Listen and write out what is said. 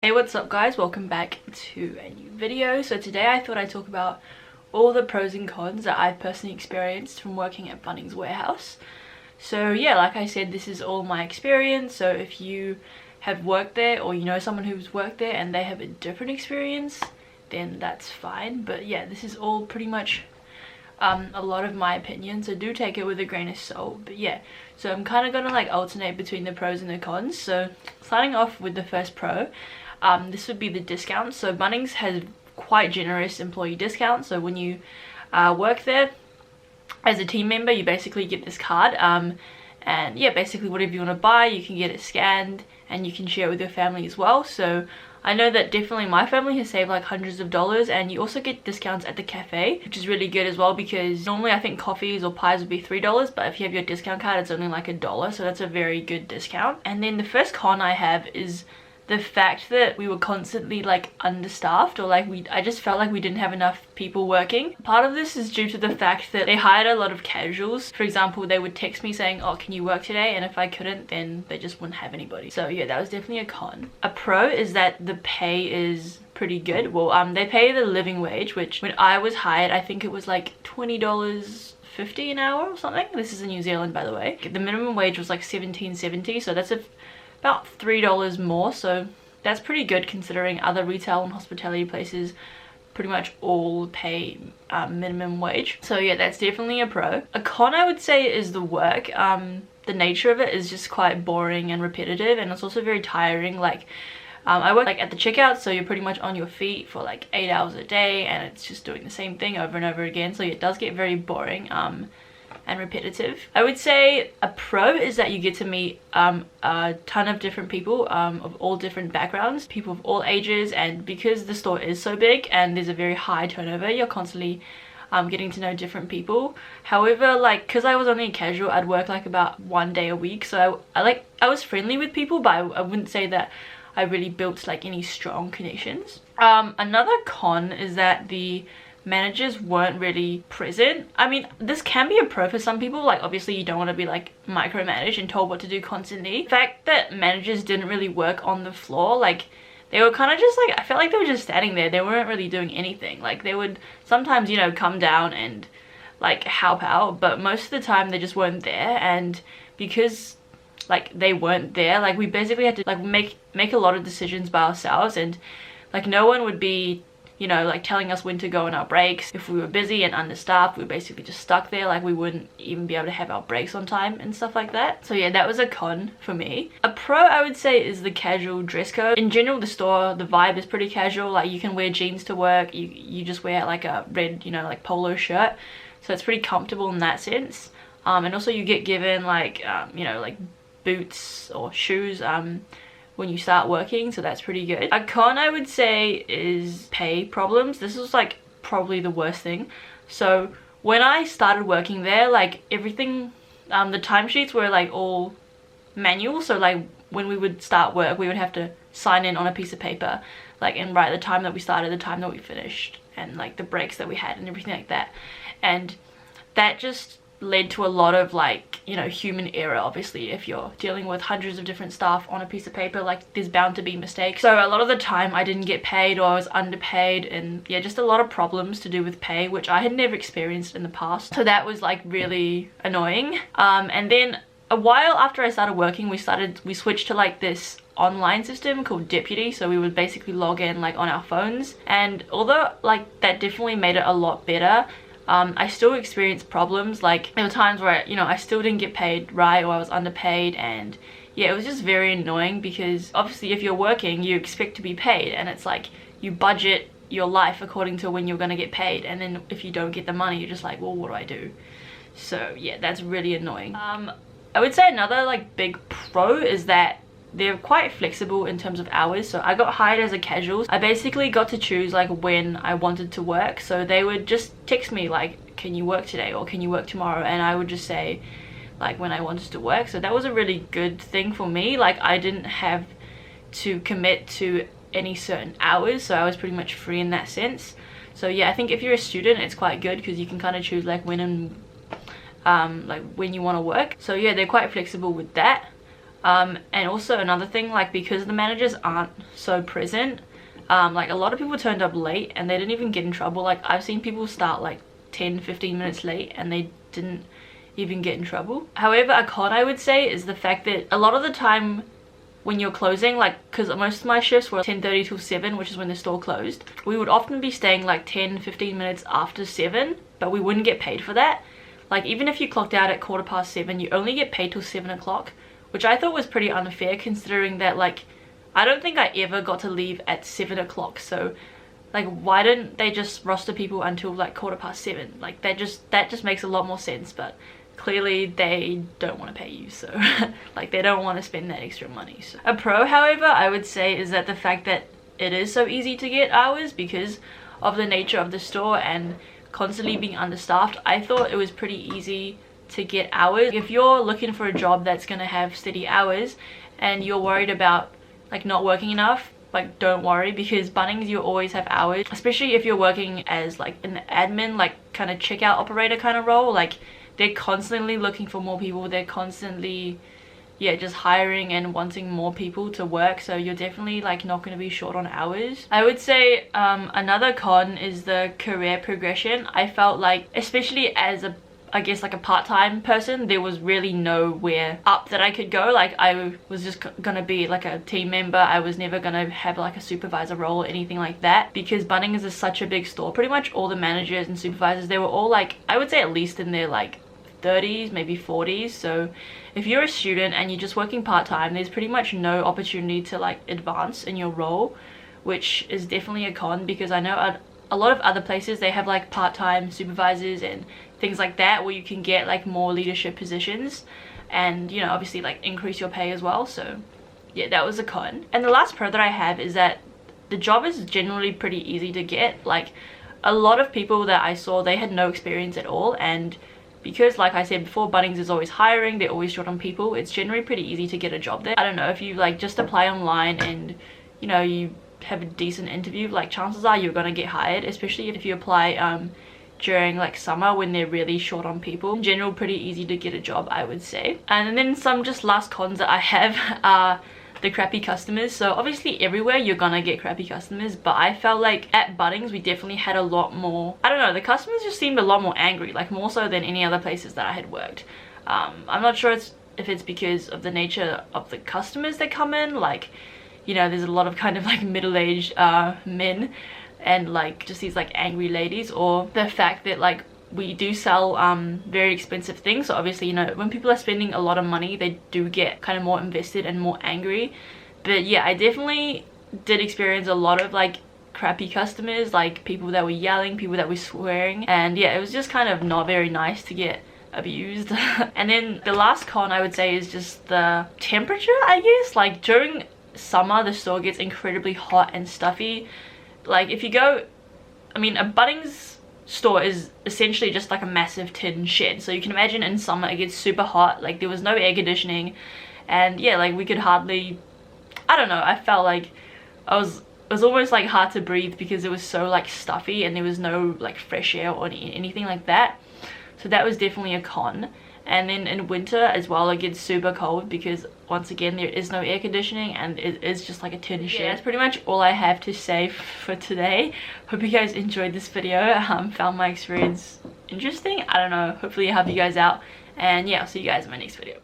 Hey, what's up guys, welcome back to a new video. So today I thought I'd talk about all the pros and cons that I've personally experienced from working at Bunnings warehouse. So yeah, like I said, this is all my experience, so if you have worked there or you know someone who's worked there and they have a different experience, then that's fine. But yeah, this is all pretty much a lot of my opinion, so do take it with a grain of salt. But yeah, so I'm kind of gonna like alternate between the pros and the cons. So starting off with the first pro, this would be the discounts. So Bunnings has quite generous employee discounts. So when you work there as a team member, you basically get this card, and yeah, basically whatever you want to buy, you can get it scanned and you can share it with your family as well. So I know that definitely my family has saved like hundreds of dollars, and you also get discounts at the cafe, which is really good as well, because normally I think coffees or pies would be $3, but if you have your discount card it's only like $1, so that's a very good discount. And then the first con I have is the fact that we were constantly like understaffed, or like I just felt like we didn't have enough people working. Part of this is due to the fact that they hired a lot of casuals. For example, they would text me saying, oh, can you work today? And if I couldn't, then they just wouldn't have anybody. So yeah, that was definitely a con. A pro is that the pay is pretty good. Well, they pay the living wage, which when I was hired, I think it was like $20.50 an hour or something. This is in New Zealand, by the way. The minimum wage was like $17.70, so that's about $3 more, so that's pretty good considering other retail and hospitality places pretty much all pay minimum wage. So yeah, that's definitely a pro. A con I would say is the work. The nature of it is just quite boring and repetitive, and it's also very tiring. Like I work like at the checkout, so you're pretty much on your feet for like 8 hours a day, and it's just doing the same thing over and over again, so it does get very boring and repetitive. I would say a pro is that you get to meet a ton of different people of all different backgrounds, people of all ages, and because the store is so big and there's a very high turnover, you're constantly getting to know different people. However, like, because I was only a casual, I'd work like about 1 day a week, so I was friendly with people, but I wouldn't say that I really built like any strong connections. Another con is that the managers weren't really present. I mean, this can be a pro for some people. Like, obviously you don't want to be like micromanaged and told what to do constantly. The fact that managers didn't really work on the floor, like they were kind of just like, I felt like they were just standing there. They weren't really doing anything. Like they would sometimes, you know, come down and like help out, but most of the time they just weren't there. And because like they weren't there, like we basically had to like make a lot of decisions by ourselves, and like no one would be, you know, like telling us when to go on our breaks. If we were busy and understaffed, we were basically just stuck there. Like we wouldn't even be able to have our breaks on time and stuff like that. So yeah, that was a con for me. A pro I would say is the casual dress code. In general, the store, the vibe is pretty casual. Like you can wear jeans to work. You just wear like a red, you know, like polo shirt. So it's pretty comfortable in that sense. And also you get given like, you know, like boots or shoes when you start working, so that's pretty good. A con I would say is pay problems. This was like probably the worst thing. So when I started working there, like everything, the timesheets were like all manual. So like when we would start work, we would have to sign in on a piece of paper, like, and write the time that we started, the time that we finished, and like the breaks that we had and everything like that. And that just led to a lot of like, you know, human error. Obviously if you're dealing with hundreds of different staff on a piece of paper, like there's bound to be mistakes. So a lot of the time I didn't get paid, or I was underpaid, and yeah, just a lot of problems to do with pay, which I had never experienced in the past. So that was like really annoying. And then a while after I started working, we switched to like this online system called Deputy. So we would basically log in like on our phones, and although like that definitely made it a lot better, I still experienced problems. Like there were times where, you know, I still didn't get paid right, or I was underpaid, and yeah, it was just very annoying, because obviously if you're working you expect to be paid, and it's like you budget your life according to when you're gonna get paid, and then if you don't get the money, you're just like, well, what do I do? So yeah, that's really annoying. I would say another like big pro is that they're quite flexible in terms of hours. So I got hired as a casual. I basically got to choose like when I wanted to work. So they would just text me like, can you work today, or can you work tomorrow? And I would just say like when I wanted to work. So that was a really good thing for me. Like I didn't have to commit to any certain hours, so I was pretty much free in that sense. So yeah, I think if you're a student it's quite good, because you can kind of choose like when and like when you want to work. So yeah, they're quite flexible with that. And also another thing, like because the managers aren't so present, like a lot of people turned up late and they didn't even get in trouble. Like I've seen people start like 10-15 minutes late and they didn't even get in trouble. However, a con I would say is the fact that a lot of the time when you're closing, like because most of my shifts were 10:30 till 7, which is when the store closed, we would often be staying like 10-15 minutes after 7, but we wouldn't get paid for that. Like even if you clocked out at 7:15, you only get paid till 7 o'clock, which I thought was pretty unfair, considering that like I don't think I ever got to leave at 7 o'clock. So like why didn't they just roster people until like 7:15? Like that just makes a lot more sense. But clearly they don't want to pay you, so like they don't want to spend that extra money. So a pro, however, I would say is that the fact that it is so easy to get hours because of the nature of the store and constantly being understaffed. I thought it was pretty easy to get hours. If you're looking for a job that's going to have steady hours and you're worried about like not working enough, like don't worry, because Bunnings you always have hours, especially if you're working as like an admin, like kind of checkout operator kind of role. Like they're constantly looking for more people, they're constantly just hiring and wanting more people to work, so you're definitely like not going to be short on hours. I would say another con is the career progression. I felt like, especially as a I guess like a part-time person, there was really nowhere up that I could go. Like I was just gonna be like a team member. I was never gonna have like a supervisor role or anything like that, because Bunnings is such a big store. Pretty much all the managers and supervisors, they were all like, I would say at least in their like 30s, maybe 40s. So if you're a student and you're just working part-time, there's pretty much no opportunity to like advance in your role, which is definitely a con, because I know a lot of other places they have like part-time supervisors and things like that where you can get like more leadership positions and, you know, obviously like increase your pay as well. So yeah, that was a con. And the last pro that I have is that the job is generally pretty easy to get. Like a lot of people that I saw, they had no experience at all, and because like I said before, Bunnings is always hiring, they're always short on people, it's generally pretty easy to get a job there. I don't know, if you like just apply online and, you know, you have a decent interview, like chances are you're gonna get hired, especially if you apply during like summer when they're really short on people. In general, pretty easy to get a job, I would say. And then some just last cons that I have are the crappy customers. So obviously everywhere you're gonna get crappy customers, but I felt like at Bunnings we definitely had a lot more, I don't know, the customers just seemed a lot more angry, like more so than any other places that I had worked. I'm not sure if it's because of the nature of the customers that come in, like, you know, there's a lot of kind of like middle-aged men and like just these like angry ladies, or the fact that like we do sell very expensive things. So obviously, you know, when people are spending a lot of money, they do get kind of more invested and more angry. But yeah, I definitely did experience a lot of like crappy customers, like people that were yelling, people that were swearing, and yeah, it was just kind of not very nice to get abused. And then the last con I would say is just the temperature, I guess. Like during summer the store gets incredibly hot and stuffy. Like if you go, I mean, a Bunnings store is essentially just like a massive tin shed, so you can imagine in summer it gets super hot. Like there was no air conditioning, and yeah, like we could hardly, I don't know, I felt like it was almost like hard to breathe because it was so like stuffy and there was no like fresh air or anything like that. So that was definitely a con. And then in winter as well, it gets super cold because once again there is no air conditioning and it is just like a tin shed. Yeah, that's pretty much all I have to say for today. Hope you guys enjoyed this video, found my experience interesting. I don't know, hopefully it helped you guys out, and yeah, I'll see you guys in my next video.